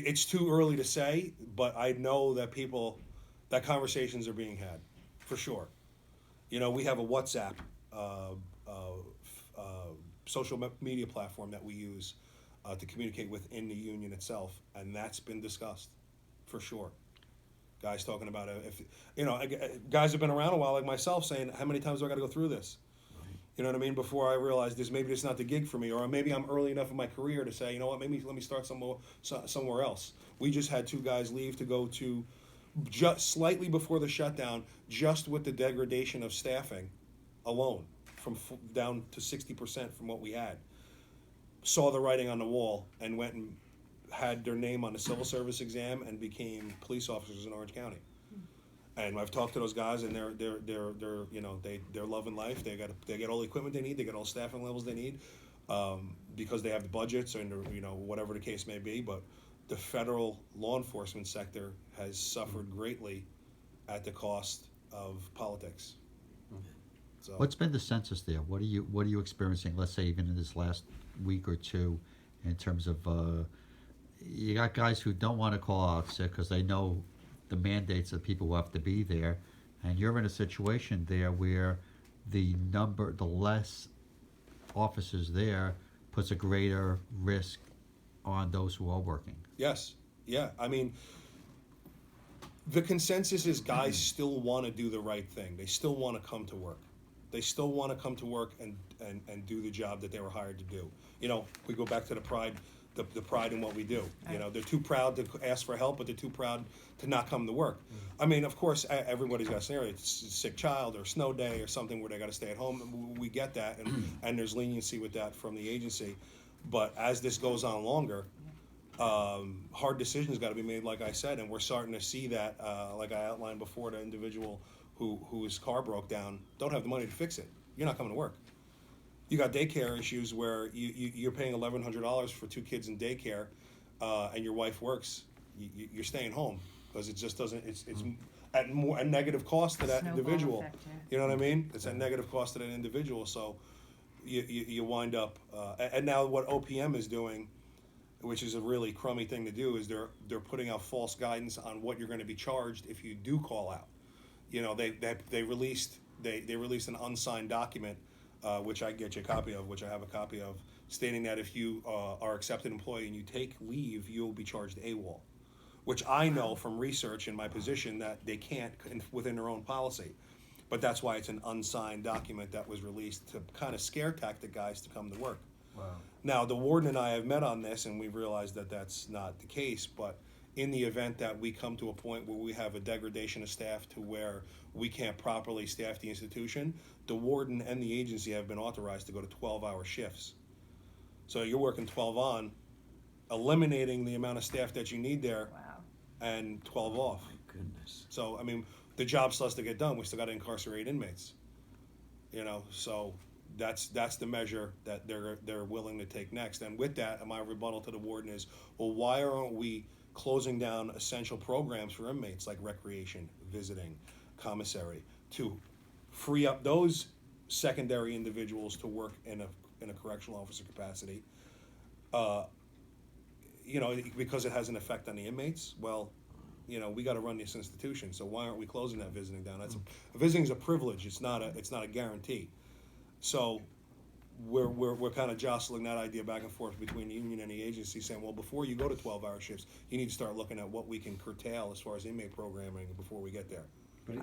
It's too early to say, but I know that conversations are being had, for sure. You know, we have a WhatsApp social media platform that we use to communicate within the union itself, and that's been discussed, for sure. Guys talking about it. If guys have been around a while, like myself, saying, "How many times do I got to go through this?" You know what I mean? Before I realize maybe it's not the gig for me, or maybe I'm early enough in my career to say, you know what, maybe let me start somewhere else. We just had 2 guys leave to go to just slightly before the shutdown, just with the degradation of staffing alone, from down to 60% from what we had. Saw the writing on the wall and went and had their name on the civil service exam and became police officers in Orange County. And I've talked to those guys, and they're loving life. They get all the equipment they need. They get all the staffing levels they need, because they have the budgets and whatever the case may be. But the federal law enforcement sector has suffered greatly at the cost of politics. So, what's been the census there? What are you experiencing? Let's say even in this last week or two, in terms of you got guys who don't want to call out sick because they know the mandates of people who have to be there, and you're in a situation there where the less officers there puts a greater risk on those who are working. Yes. Yeah. I mean, the consensus is guys still want to do the right thing. They still want to come to work. They still want to come to work and do the job that they were hired to do. We go back to the pride in what we do. They're too proud to ask for help, but they're too proud to not come to work. I mean, of course, everybody's got a scenario. It's a sick child or a snow day or something where they got to stay at home. We get that, and there's leniency with that from the agency. But as this goes on longer, hard decisions got to be made, like I said, and we're starting to see that, like I outlined before, the individual whose car broke down don't have the money to fix it. You're not coming to work. You got daycare issues where you're paying $1,100 for 2 kids in daycare, and your wife works. You're staying home because it just doesn't. It's at a negative cost to that Snowball individual. effect, yeah. You know what I mean? It's at negative cost to that individual. So you wind up. And now what OPM is doing, which is a really crummy thing to do, is they're putting out false guidance on what you're going to be charged if you do call out. They released an unsigned document, which I get you a copy of, which I have a copy of, stating that if you are accepted employee and you take leave, you'll be charged AWOL, which I know from research in my position that they can't within their own policy. But that's why it's an unsigned document that was released to kind of scare tactic guys to come to work. Wow. Now, the warden and I have met on this, and we've realized that that's not the case, but in the event that we come to a point where we have a degradation of staff to where we can't properly staff the institution, the warden and the agency have been authorized to go to 12-hour shifts. So you're working 12 on, eliminating the amount of staff that you need there, Wow. and 12 off. My goodness. So, I mean, the job still has to get done. We still got to incarcerate inmates. So that's the measure that they're willing to take next. And with that, my rebuttal to the warden is, well, why aren't we closing down essential programs for inmates like recreation, visiting, commissary, to free up those secondary individuals to work in a correctional officer capacity? Because it has an effect on the inmates. Well, we got to run this institution, so why aren't we closing that visiting down? Visiting is a privilege. It's not a guarantee. So we're kind of jostling that idea back and forth between the union and the agency, saying, well, before you go to 12-hour shifts, you need to start looking at what we can curtail as far as inmate programming before we get there.